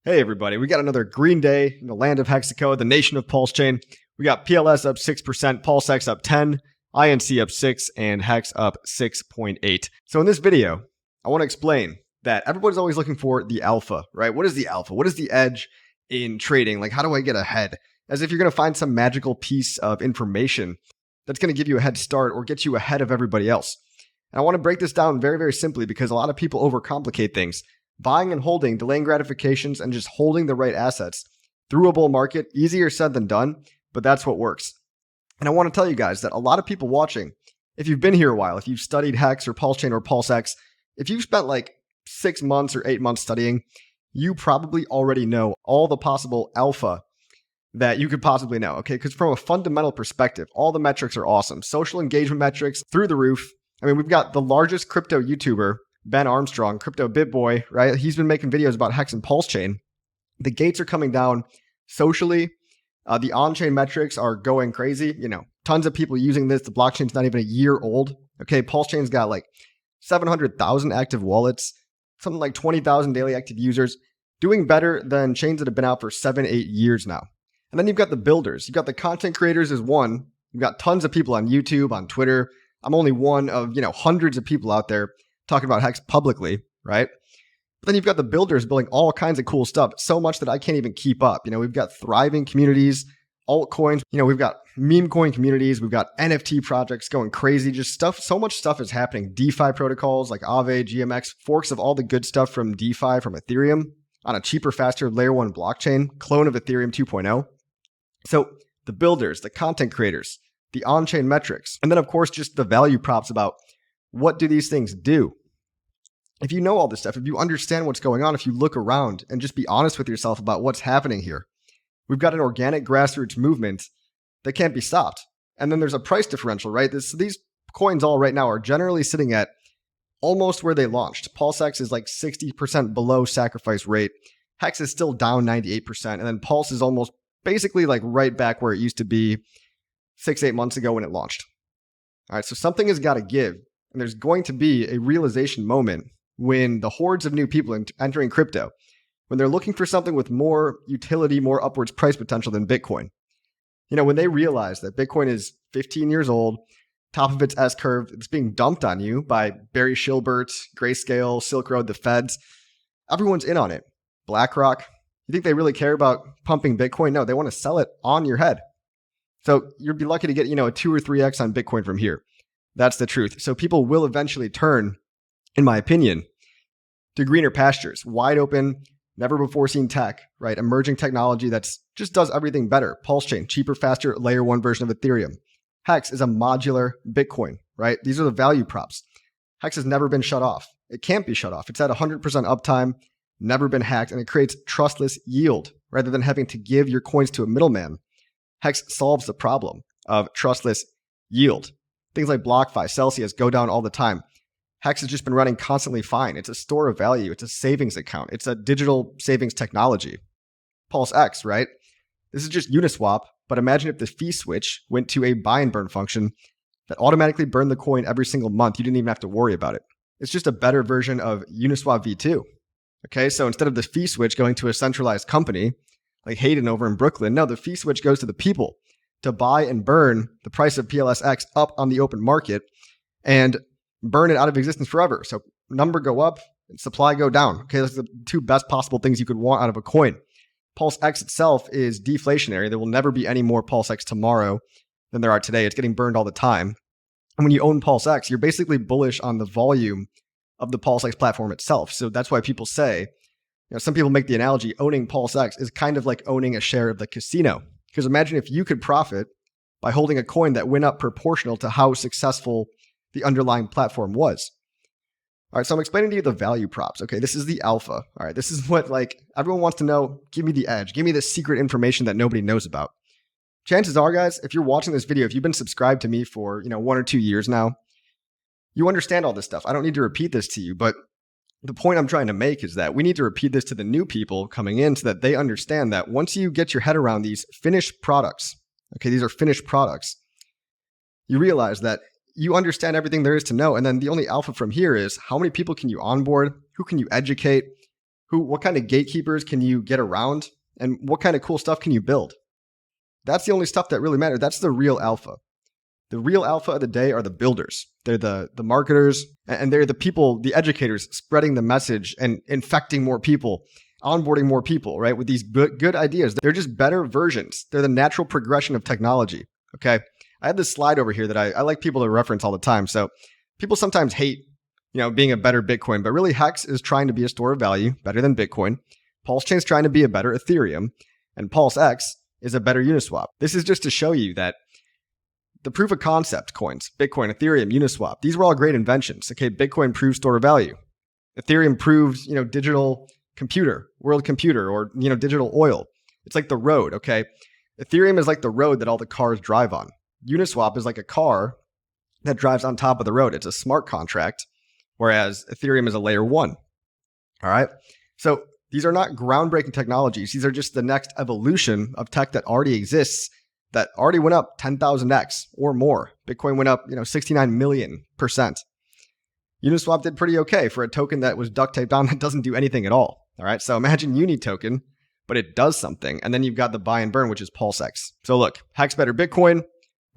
Hey everybody, we got another green day in the land of Hexaco, the nation of PulseChain. We got PLS up 6%, PulseX up 10, INC up 6, and Hex up 6.8. So in this video, I want to explain that everybody's always looking for the alpha, right? What is the alpha? What is the edge in trading? Like, how do I get ahead? As if you're going to find some magical piece of information that's going to give you a head start or get you ahead of everybody else. And I want to break this down very, very simply because a lot of people overcomplicate things. Buying and holding, delaying gratifications, and just holding the right assets through a bull market, easier said than done, but that's what works. And I want to tell you guys that a lot of people watching, if you've been here a while, if you've studied Hex or PulseChain or PulseX, if you've spent like 6 months or 8 months studying, you probably already know all the possible alpha that you could possibly know, okay? Because from a fundamental perspective, all the metrics are awesome. Social engagement metrics through the roof. I mean, we've got the largest crypto YouTuber, Ben Armstrong, Crypto Bit Boy, right? He's been making videos about Hex and PulseChain. The gates are coming down socially. The on-chain metrics are going crazy. You know, tons of people using this. The blockchain's not even a year old. Okay, PulseChain's got like 700,000 active wallets, something like 20,000 daily active users, doing better than chains that have been out for 7-8 years now. And then you've got the builders. You've got the content creators as one. You've got tons of people on YouTube, on Twitter. I'm only one of, hundreds of people out there talking about Hex publicly, right? But then you've got the builders building all kinds of cool stuff, so much that I can't even keep up. We've got thriving communities, altcoins, we've got meme coin communities, we've got NFT projects going crazy, just stuff, so much stuff is happening. DeFi protocols like Aave, GMX, forks of all the good stuff from DeFi, from Ethereum, on a cheaper, faster layer 1 blockchain, clone of Ethereum 2.0. So the builders, the content creators, the on-chain metrics, and then of course just the value props about what do these things do? If you know all this stuff, if you understand what's going on, if you look around and just be honest with yourself about what's happening here, we've got an organic grassroots movement that can't be stopped. And then there's a price differential, right? These coins all right now are generally sitting at almost where they launched. PulseX is like 60% below sacrifice rate. Hex is still down 98%. And then Pulse is almost basically like right back where it used to be 6-8 months ago when it launched. All right, so something has got to give. And there's going to be a realization moment when the hordes of new people entering crypto, when they're looking for something with more utility, more upwards price potential than Bitcoin. When they realize that Bitcoin is 15 years old, top of its S-curve, it's being dumped on you by Barry Shilbert, Grayscale, Silk Road, the Feds. Everyone's in on it. BlackRock, you think they really care about pumping Bitcoin? No, they want to sell it on your head. So you'd be lucky to get, a 2 or 3x on Bitcoin from here. That's the truth. So people will eventually turn, in my opinion, to greener pastures, wide open, never before seen tech, right? Emerging technology that's just does everything better. PulseChain, cheaper, faster, layer 1 version of Ethereum. Hex is a modular Bitcoin, right? These are the value props. Hex has never been shut off. It can't be shut off. It's at 100% uptime, never been hacked, and it creates trustless yield rather than having to give your coins to a middleman. Hex solves the problem of trustless yield. Things like BlockFi, Celsius go down all the time. Hex has just been running constantly fine. It's a store of value. It's a savings account. It's a digital savings technology. PulseX, right? This is just Uniswap, but imagine if the fee switch went to a buy and burn function that automatically burned the coin every single month. You didn't even have to worry about it. It's just a better version of Uniswap v2. Okay, so instead of the fee switch going to a centralized company like Hayden over in Brooklyn, no, the fee switch goes to the people to buy and burn the price of PLSX up on the open market and burn it out of existence forever. So number go up and supply go down. Okay, those are the two best possible things you could want out of a coin. PulseX itself is deflationary. There will never be any more PulseX tomorrow than there are today. It's getting burned all the time. And when you own PulseX, you're basically bullish on the volume of the PulseX platform itself. So that's why people say, some people make the analogy, owning PulseX is kind of like owning a share of the casino. Because imagine if you could profit by holding a coin that went up proportional to how successful the underlying platform was. All right, so I'm explaining to you the value props. Okay, this is the alpha. All right, this is what everyone wants to know. Give me the edge. Give me the secret information that nobody knows about. Chances are, guys, if you're watching this video, if you've been subscribed to me for 1 or 2 years now, you understand all this stuff. I don't need to repeat this to you, but the point I'm trying to make is that we need to repeat this to the new people coming in so that they understand that once you get your head around these finished products, okay, these are finished products, you realize that you understand everything there is to know. And then the only alpha from here is how many people can you onboard? Who can you educate? What kind of gatekeepers can you get around? And what kind of cool stuff can you build? That's the only stuff that really matters. That's the real alpha. The real alpha of the day are the builders. They're the marketers, and they're the people, the educators, spreading the message and infecting more people, onboarding more people, right? With these good ideas. They're just better versions. They're the natural progression of technology, okay? I have this slide over here that I like people to reference all the time. So people sometimes hate, being a better Bitcoin, but really Hex is trying to be a store of value, better than Bitcoin. PulseChain is trying to be a better Ethereum, and PulseX is a better Uniswap. This is just to show you that the proof of concept coins, Bitcoin, Ethereum, Uniswap, these were all great inventions. Okay, Bitcoin proved store of value. Ethereum proved, digital computer, world computer, or, digital oil. It's like the road, okay? Ethereum is like the road that all the cars drive on. Uniswap is like a car that drives on top of the road. It's a smart contract, whereas Ethereum is a layer 1. All right? So these are not groundbreaking technologies. These are just the next evolution of tech that already exists, that already went up 10,000x or more. Bitcoin went up, 69 million%. Uniswap did pretty okay for a token that was duct taped on that doesn't do anything at all. All right, so imagine Uni token, but it does something. And then you've got the buy and burn, which is PulseX. So look, Hex better Bitcoin,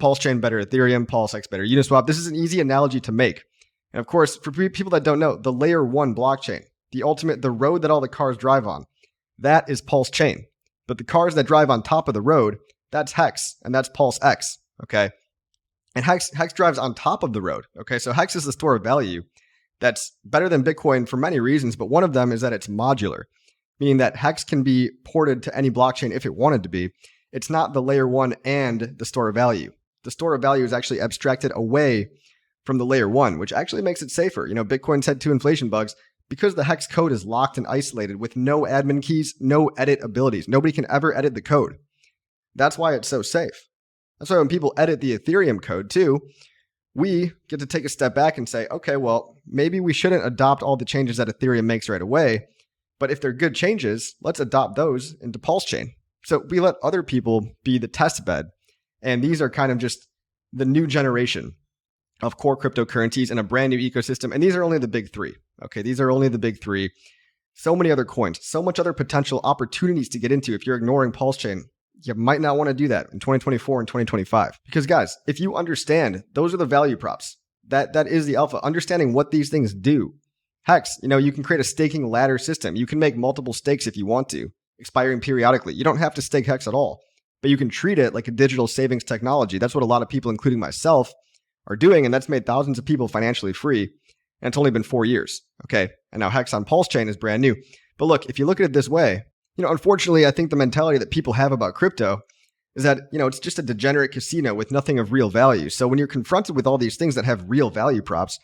PulseChain better Ethereum, PulseX better Uniswap. This is an easy analogy to make. And of course, for people that don't know, the layer 1 blockchain, the road that all the cars drive on, that is PulseChain. But the cars that drive on top of the road, that's Hex, and that's PulseX, okay? And Hex drives on top of the road, okay? So Hex is the store of value that's better than Bitcoin for many reasons, but one of them is that it's modular, meaning that Hex can be ported to any blockchain if it wanted to be. It's not the layer 1 and the store of value. The store of value is actually abstracted away from the layer 1, which actually makes it safer. Bitcoin's had 2 inflation bugs because the Hex code is locked and isolated with no admin keys, no edit abilities. Nobody can ever edit the code. That's why it's so safe. That's why when people edit the Ethereum code too, we get to take a step back and say, okay, well, maybe we shouldn't adopt all the changes that Ethereum makes right away, but if they're good changes, let's adopt those into PulseChain. So we let other people be the test bed, and these are kind of just the new generation of core cryptocurrencies in a brand new ecosystem, and these are only the big 3. Okay, these are only the big 3. So many other coins, so much other potential opportunities to get into if you're ignoring PulseChain. You might not want to do that in 2024 and 2025. Because guys, if you understand, those are the value props. That is the alpha. Understanding what these things do. Hex, you can create a staking ladder system. You can make multiple stakes if you want to, expiring periodically. You don't have to stake Hex at all, but you can treat it like a digital savings technology. That's what a lot of people, including myself, are doing, and that's made thousands of people financially free. And it's only been 4 years. Okay, and now Hex on PulseChain is brand new. But look, if you look at it this way, unfortunately, I think the mentality that people have about crypto is that, it's just a degenerate casino with nothing of real value. So when you're confronted with all these things that have real value props,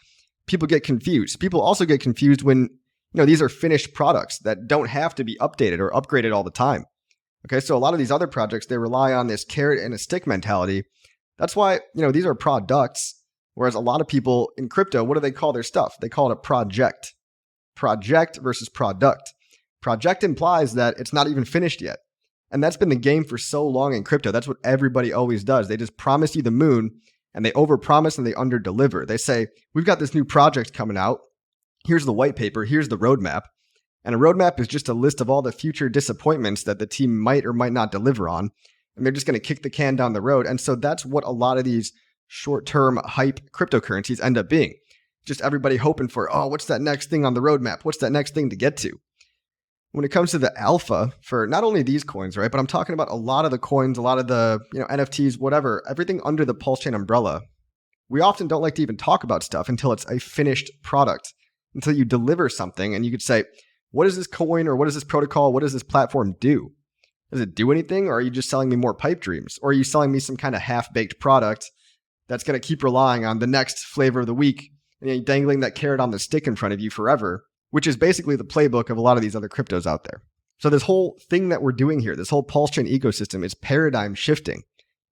people get confused. People also get confused when, these are finished products that don't have to be updated or upgraded all the time. Okay, so a lot of these other projects, they rely on this carrot and a stick mentality. That's why, these are products, whereas a lot of people in crypto, what do they call their stuff? They call it a project. Project versus product. Project implies that it's not even finished yet. And that's been the game for so long in crypto. That's what everybody always does. They just promise you the moon, and they overpromise and they underdeliver. They say, we've got this new project coming out. Here's the white paper. Here's the roadmap. And a roadmap is just a list of all the future disappointments that the team might or might not deliver on. And they're just going to kick the can down the road. And so that's what a lot of these short-term hype cryptocurrencies end up being. Just everybody hoping for, what's that next thing on the roadmap? What's that next thing to get to? When it comes to the alpha for not only these coins, right, but I'm talking about a lot of the coins, a lot of the NFTs, whatever, everything under the PulseChain umbrella. We often don't like to even talk about stuff until it's a finished product, until you deliver something and you could say, what is this coin or what is this protocol? What does this platform do? Does it do anything, or are you just selling me more pipe dreams? Or are you selling me some kind of half-baked product that's going to keep relying on the next flavor of the week and dangling that carrot on the stick in front of you forever? Which is basically the playbook of a lot of these other cryptos out there. So this whole thing that we're doing here, this whole PulseChain ecosystem is paradigm shifting.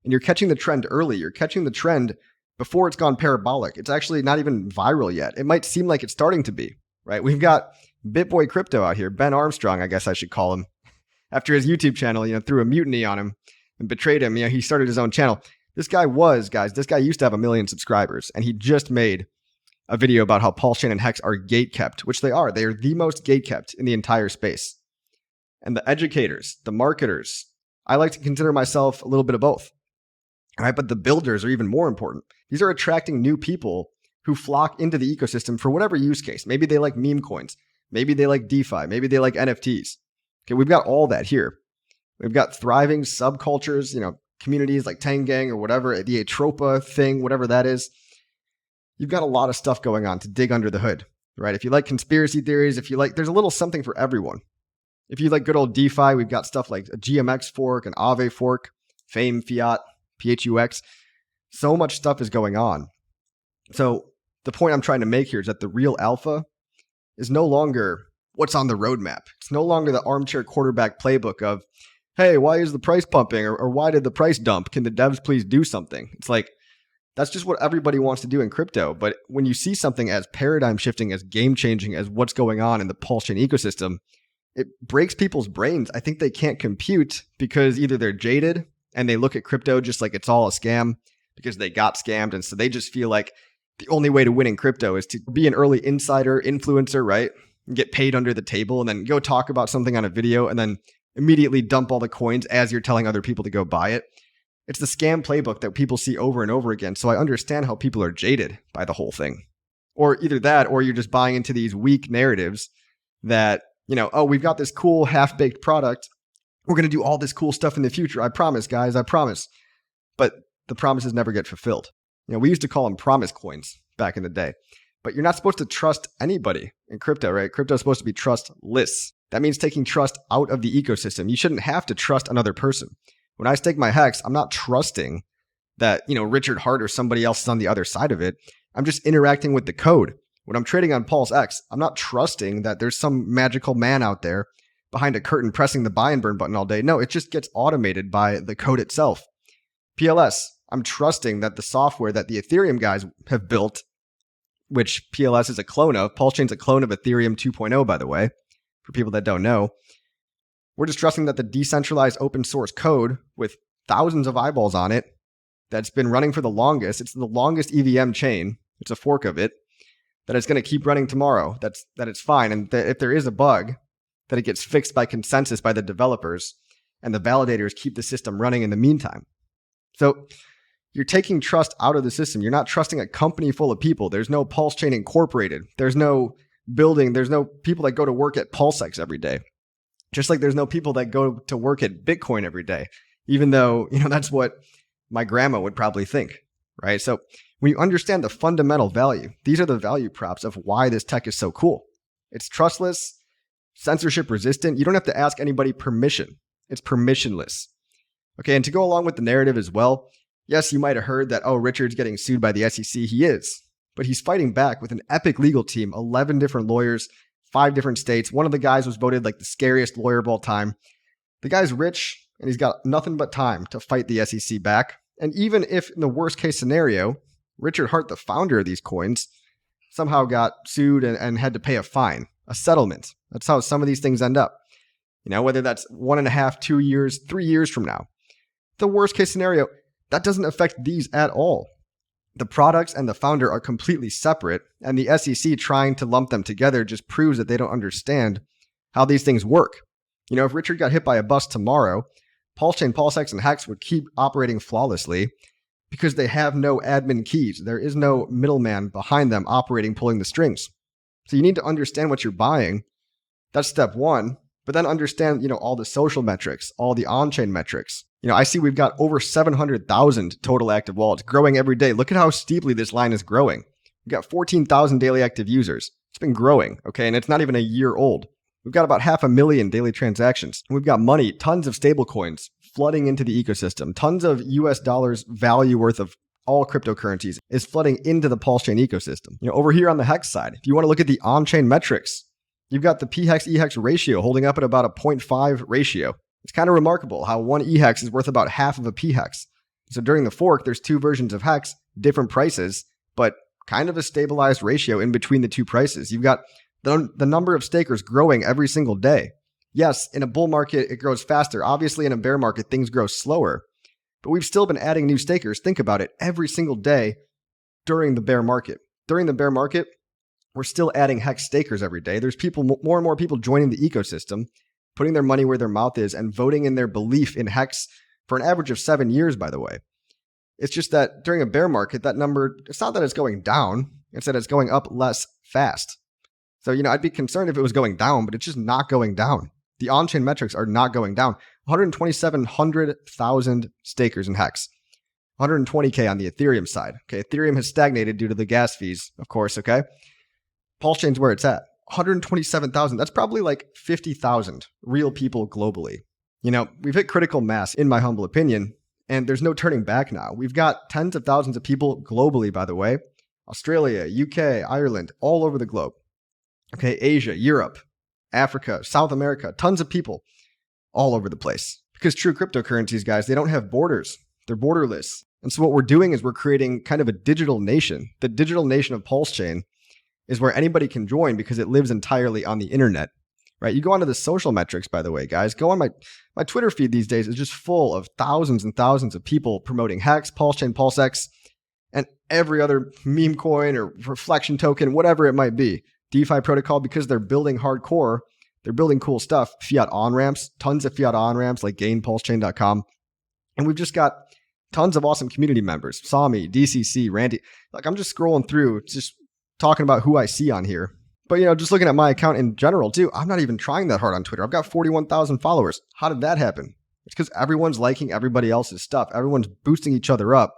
And you're catching the trend early. You're catching the trend before it's gone parabolic. It's actually not even viral yet. It might seem like it's starting to be, right? We've got BitBoy Crypto out here, Ben Armstrong, I guess I should call him. After his YouTube channel, threw a mutiny on him and betrayed him, he started his own channel. This guy used to have 1 million subscribers, and he just made a video about how PulseChain and HEX are gatekept, which they are. They are the most gatekept in the entire space. And the educators, the marketers, I like to consider myself a little bit of both. All right, but the builders are even more important. These are attracting new people who flock into the ecosystem for whatever use case. Maybe they like meme coins. Maybe they like DeFi. Maybe they like NFTs. Okay, we've got all that here. We've got thriving subcultures, communities like Tangang or whatever, the Atropa thing, whatever that is. You've got a lot of stuff going on to dig under the hood, right? If you like conspiracy theories, there's a little something for everyone. If you like good old DeFi, we've got stuff like a GMX fork, an Aave fork, Fame, Fiat, PHUX. So much stuff is going on. So the point I'm trying to make here is that the real alpha is no longer what's on the roadmap. It's no longer the armchair quarterback playbook of, hey, why is the price pumping? Or why did the price dump? Can the devs please do something? It's like, that's just what everybody wants to do in crypto. But when you see something as paradigm shifting, as game changing as what's going on in the PulseChain ecosystem, it breaks people's brains. I think they can't compute because either they're jaded and they look at crypto just like it's all a scam because they got scammed. And so they just feel like the only way to win in crypto is to be an early insider, influencer, right? And get paid under the table and then go talk about something on a video and then immediately dump all the coins as you're telling other people to go buy it. It's the scam playbook that people see over and over again. So I understand how people are jaded by the whole thing. Or either that, or you're just buying into these weak narratives that, oh, we've got this cool half-baked product. We're going to do all this cool stuff in the future. I promise, guys, I promise. But the promises never get fulfilled. We used to call them promise coins back in the day. But you're not supposed to trust anybody in crypto, right? Crypto is supposed to be trustless. That means taking trust out of the ecosystem. You shouldn't have to trust another person. When I stake my HEX, I'm not trusting that, Richard Hart or somebody else is on the other side of it. I'm just interacting with the code. When I'm trading on PulseX, I'm not trusting that there's some magical man out there behind a curtain pressing the buy and burn button all day. No, it just gets automated by the code itself. PLS, I'm trusting that the software that the Ethereum guys have built, which PLS is a clone of, PulseChain's a clone of Ethereum 2.0, by the way, for people that don't know. We're just trusting that the decentralized open source code with thousands of eyeballs on it that's been running for the longest, it's the longest EVM chain, it's a fork of it, that it's going to keep running tomorrow, that it's fine. And that if there is a bug, that it gets fixed by consensus by the developers and the validators keep the system running in the meantime. So you're taking trust out of the system. You're not trusting a company full of people. There's no PulseChain Incorporated. There's no building. There's no people that go to work at PulseX every day. Just like there's no people that go to work at Bitcoin every day, even though, that's what my grandma would probably think, right? So when you understand the fundamental value, these are the value props of why this tech is so cool. It's trustless, censorship resistant. You don't have to ask anybody permission. It's permissionless. Okay, and to go along with the narrative as well, yes, you might have heard that, oh, Richard's getting sued by the SEC. He is, but he's fighting back with an epic legal team, 11 different lawyers, 5 different states. One of the guys was voted like the scariest lawyer of all time. The guy's rich and he's got nothing but time to fight the SEC back. And even if in the worst case scenario, Richard Hart, the founder of these coins, somehow got sued and had to pay a fine, a settlement. That's how some of these things end up. Whether that's 1.5, 2 years, 3 years from now. The worst case scenario, that doesn't affect these at all. The products and the founder are completely separate, and the SEC trying to lump them together just proves that they don't understand how these things work. If Richard got hit by a bus tomorrow, PulseChain, PulseX, and HEX would keep operating flawlessly because they have no admin keys. There is no middleman behind them operating, pulling the strings. So you need to understand what you're buying. That's step one. But then understand, all the social metrics, all the on-chain metrics. I see we've got over 700,000 total active wallets growing every day. Look at how steeply this line is growing. We've got 14,000 daily active users. It's been growing, okay? And it's not even a year old. We've got about 500,000 daily transactions. We've got money, tons of stable coins flooding into the ecosystem. Tons of US dollars value worth of all cryptocurrencies is flooding into the PulseChain ecosystem. Over here on the HEX side, if you want to look at the on-chain metrics, you've got the P-HEX E-HEX ratio holding up at about a 0.5 ratio. It's kind of remarkable how one E-HEX is worth about half of a P-HEX. So during the fork, there's 2 versions of HEX, different prices, but kind of a stabilized ratio in between the 2 prices. You've got the number of stakers growing every single day. Yes, in a bull market, it grows faster. Obviously, in a bear market, things grow slower. But we've still been adding new stakers. Think about it, every single day during the bear market. during the bear market, we're still adding HEX stakers every day. There's more and more people joining the ecosystem, putting their money where their mouth is and voting in their belief in HEX for an average of 7 years, by the way. It's just that during a bear market, that number, it's not that it's going down, it's that it's going up less fast. So, I'd be concerned if it was going down, but it's just not going down. The on-chain metrics are not going down. 127,000 stakers in HEX. 120K on the Ethereum side. Okay, Ethereum has stagnated due to the gas fees, of course, okay? PulseChain's where it's at. 127,000. That's probably like 50,000 real people globally. We've hit critical mass, in my humble opinion, and there's no turning back now. We've got tens of thousands of people globally, by the way. Australia, UK, Ireland, all over the globe. Okay, Asia, Europe, Africa, South America, tons of people all over the place. Because true cryptocurrencies, guys, they don't have borders. They're borderless. And so what we're doing is we're creating kind of a digital nation. The digital nation of PulseChain is where anybody can join because it lives entirely on the internet, right? You go onto the social metrics, by the way, guys. Go on my Twitter feed these days is just full of thousands and thousands of people promoting HEX, PulseChain, PulseX, and every other meme coin or reflection token, whatever it might be, DeFi protocol, because they're building hardcore. They're building cool stuff. Fiat on-ramps, tons of fiat on-ramps like gainpulsechain.com. And we've just got tons of awesome community members. Sami, DCC, Randy. Like, I'm just scrolling through, just talking about who I see on here. But, just looking at my account in general, too, I'm not even trying that hard on Twitter. I've got 41,000 followers. How did that happen? It's because everyone's liking everybody else's stuff. Everyone's boosting each other up.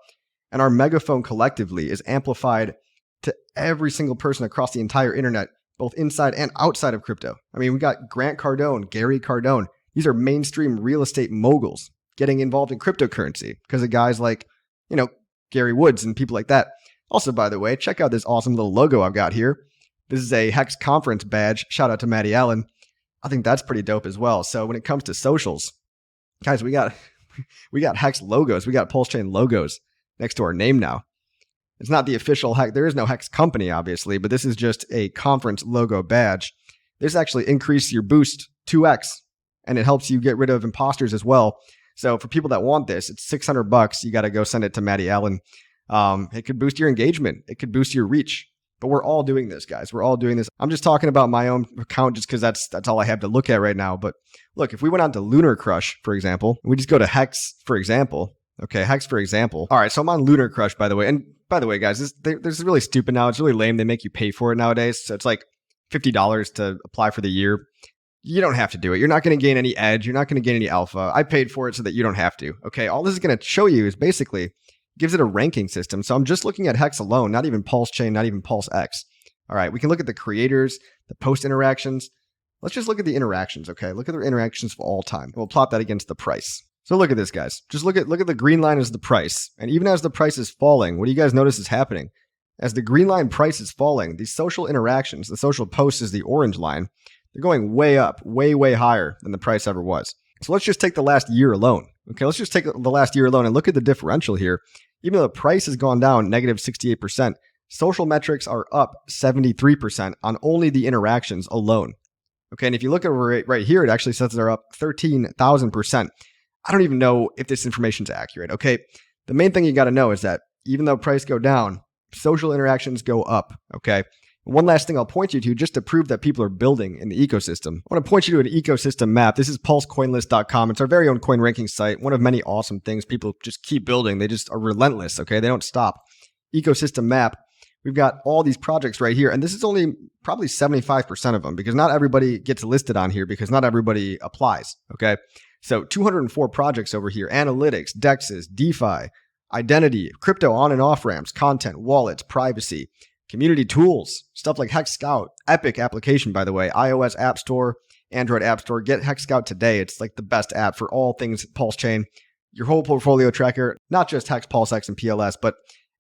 And our megaphone collectively is amplified to every single person across the entire internet, both inside and outside of crypto. I mean, we got Grant Cardone, Gary Cardone. These are mainstream real estate moguls getting involved in cryptocurrency because of guys like, Gary Woods and people like that. Also, by the way, check out this awesome little logo I've got here. This is a HEX conference badge. Shout out to Matty Allen. I think that's pretty dope as well. So when it comes to socials, guys, we got HEX logos. We got PulseChain logos next to our name now. It's not the official HEX. There is no HEX company, obviously, but this is just a conference logo badge. This actually increases your boost 2x, and it helps you get rid of imposters as well. So for people that want this, it's $600. You got to go send it to Matty Allen. It could boost your engagement. It could boost your reach. But we're all doing this, guys. We're all doing this. I'm just talking about my own account just because that's all I have to look at right now. But look, if we went on to Lunar Crush, for example, we just go to HEX, for example. Okay, HEX, for example. All right, so I'm on Lunar Crush, by the way. And by the way, guys, this is really stupid now. It's really lame. They make you pay for it nowadays. So it's like $50 to apply for the year. You don't have to do it. You're not going to gain any edge. You're not going to gain any alpha. I paid for it so that you don't have to. Okay, all this is going to show you is basically gives it a ranking system. So I'm just looking at HEX alone, not even PulseChain, not even PulseX. All right, we can look at the creators, the post interactions. Let's just look at the interactions, okay? Look at their interactions of all time. We'll plot that against the price. So look at this, guys. Just look at the green line as the price. And even as the price is falling, what do you guys notice is happening? As the green line price is falling, these social interactions, the social posts is the orange line. They're going way up, way, way higher than the price ever was. So let's just take the last year alone. Okay, let's just take the last year alone and look at the differential here. Even though the price has gone down negative 68%, social metrics are up 73% on only the interactions alone. Okay, and if you look over it right here, it actually says they're up 13,000%. I don't even know if this information is accurate. Okay, the main thing you got to know is that even though price go down, social interactions go up. Okay. One last thing I'll point you to just to prove that people are building in the ecosystem. I want to point you to an ecosystem map. This is pulsecoinlist.com. It's our very own coin ranking site. One of many awesome things. People just keep building. They just are relentless, okay? They don't stop. Ecosystem map. We've got all these projects right here. And this is only probably 75% of them because not everybody gets listed on here because not everybody applies, okay? So 204 projects over here. Analytics, DEXs, DeFi, identity, crypto on and off ramps, content, wallets, privacy, community tools, stuff like HEX Scout, epic application, by the way, iOS App Store, Android App Store. Get HEX Scout today. It's like the best app for all things PulseChain. Your whole portfolio tracker, not just HEX, PulseX, and PLS, but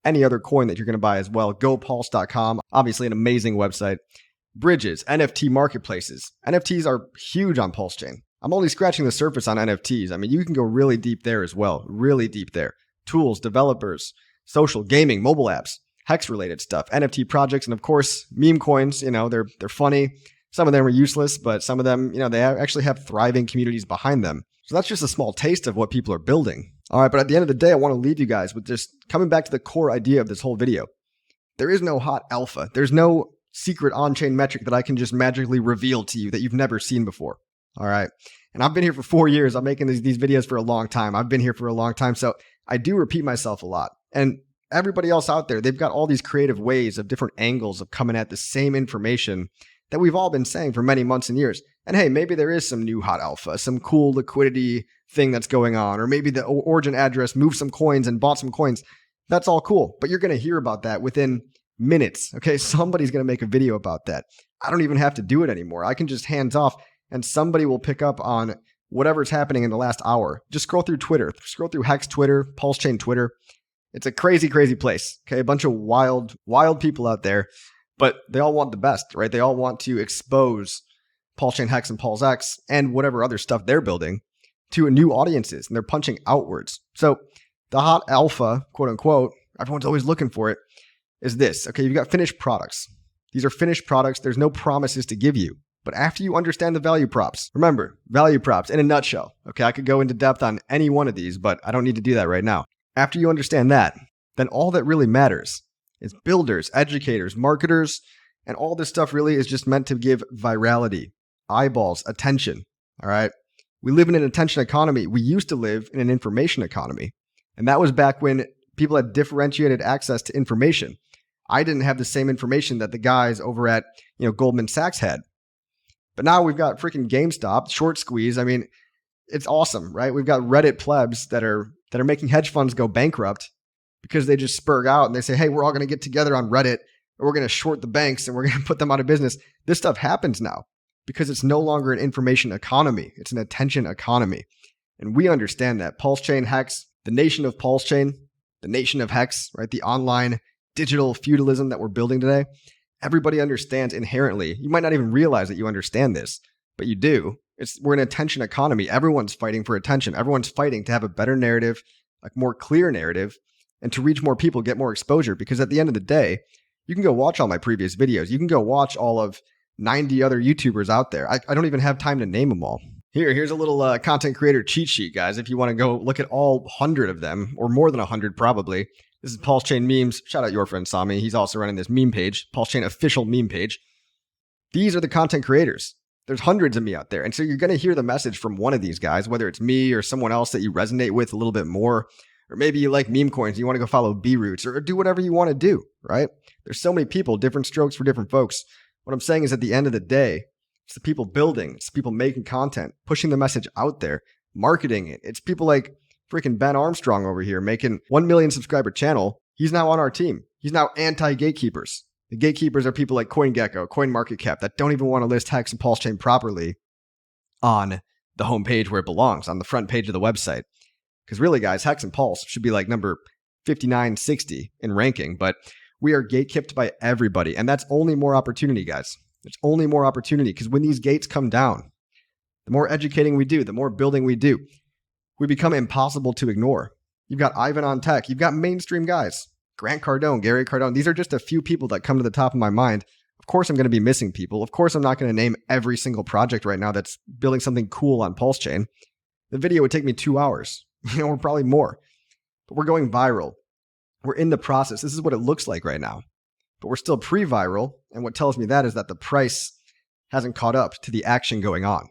any other coin that you're going to buy as well. GoPulse.com, obviously an amazing website. Bridges, NFT marketplaces. NFTs are huge on PulseChain. I'm only scratching the surface on NFTs. I mean, you can go really deep there as well, really deep there. Tools, developers, social, gaming, mobile apps. HEX-related stuff, NFT projects, and of course, meme coins. They're funny. Some of them are useless, but some of them, they actually have thriving communities behind them. So that's just a small taste of what people are building. All right, but at the end of the day, I want to leave you guys with just coming back to the core idea of this whole video. There is no hot alpha. There's no secret on-chain metric that I can just magically reveal to you that you've never seen before. All right. And I've been here for 4 years. I'm making these videos for a long time. I've been here for a long time. So I do repeat myself a lot. And everybody else out there, they've got all these creative ways of different angles of coming at the same information that we've all been saying for many months and years. And hey, maybe there is some new hot alpha, some cool liquidity thing that's going on, or maybe the origin address moved some coins and bought some coins. That's all cool. But you're going to hear about that within minutes. Okay. Somebody's going to make a video about that. I don't even have to do it anymore. I can just hands off and somebody will pick up on whatever's happening in the last hour. Just scroll through Twitter, scroll through Hex Twitter, PulseChain Twitter. It's a crazy, crazy place. Okay. A bunch of wild people out there, but they all want the best, right? They all want to expose PulseChain HEX and PulseX and whatever other stuff they're building to new audiences, and they're punching outwards. So the hot alpha, quote unquote, everyone's always looking for it, is this. Okay, you've got finished products. These are finished products. There's no promises to give you. But after you understand the value props, remember, value props in a nutshell. Okay, I could go into depth on any one of these, but I don't need to do that right now. After you understand that, then all that really matters is builders, educators, marketers, and all this stuff really is just meant to give virality, eyeballs, attention. All right. We live in an attention economy. We used to live in an information economy. And that was back when people had differentiated access to information. I didn't have the same information that the guys over at, Goldman Sachs had. But now we've got freaking GameStop, short squeeze. I mean, it's awesome, right? We've got Reddit plebs that are making hedge funds go bankrupt because they just spurg out and they say, hey, we're all going to get together on Reddit and we're going to short the banks and we're going to put them out of business. This stuff happens now because it's no longer an information economy. It's an attention economy. And we understand that. PulseChain HEX, the nation of PulseChain, the nation of HEX, right? The online digital feudalism that we're building today. Everybody understands inherently. You might not even realize that you understand this, but you do. We're an attention economy. Everyone's fighting for attention. Everyone's fighting to have a better narrative, like more clear narrative, and to reach more people, get more exposure. Because at the end of the day, you can go watch all my previous videos. You can go watch all of 90 other YouTubers out there. I don't even have time to name them all. Here's a little content creator cheat sheet, guys. If you want to go look at all 100 of them, or more than 100 probably. This is PulseChain Memes. Shout out your friend Sami. He's also running this meme page, PulseChain official meme page. These are the content creators. There's hundreds of me out there. And so you're going to hear the message from one of these guys, whether it's me or someone else that you resonate with a little bit more, or maybe you like meme coins, you want to go follow B-Roots, or do whatever you want to do, right? There's so many people, different strokes for different folks. What I'm saying is at the end of the day, it's the people building, it's the people making content, pushing the message out there, marketing it. It's people like freaking Ben Armstrong over here making 1 million subscriber channel. He's now on our team. He's now anti-gatekeepers. The gatekeepers are people like CoinGecko, CoinMarketCap that don't even want to list HEX and PulseChain properly on the homepage where it belongs, on the front page of the website. Because really, guys, HEX and Pulse should be like number 59, 60 in ranking, but we are gatekept by everybody. And that's only more opportunity, guys. It's only more opportunity because when these gates come down, the more educating we do, the more building we do, we become impossible to ignore. You've got Ivan on Tech. You've got mainstream guys. Grant Cardone, Gary Cardone. These are just a few people that come to the top of my mind. Of course, I'm going to be missing people. Of course, I'm not going to name every single project right now that's building something cool on PulseChain. The video would take me 2 hours, or probably more. But we're going viral. We're in the process. This is what it looks like right now. But we're still pre-viral. And what tells me that is that the price hasn't caught up to the action going on.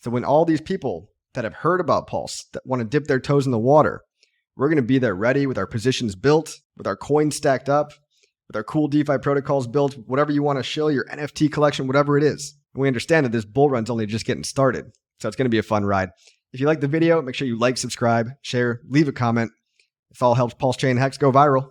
So when all these people that have heard about Pulse, that want to dip their toes in the water, we're going to be there ready with our positions built, with our coins stacked up, with our cool DeFi protocols built, whatever you want to show, your NFT collection, whatever it is. And we understand that this bull run's only just getting started. So it's going to be a fun ride. If you like the video, make sure you like, subscribe, share, leave a comment. This all helps PulseChain HEX go viral.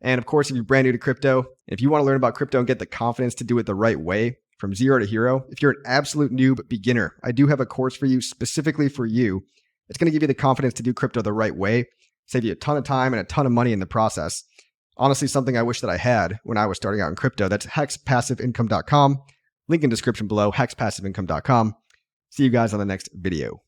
And of course, if you're brand new to crypto, if you want to learn about crypto and get the confidence to do it the right way, from zero to hero, if you're an absolute noob beginner, I do have a course for you specifically for you. It's going to give you the confidence to do crypto the right way, save you a ton of time and a ton of money in the process. Honestly, something I wish that I had when I was starting out in crypto. That's hexpassiveincome.com. Link in description below, hexpassiveincome.com. See you guys on the next video.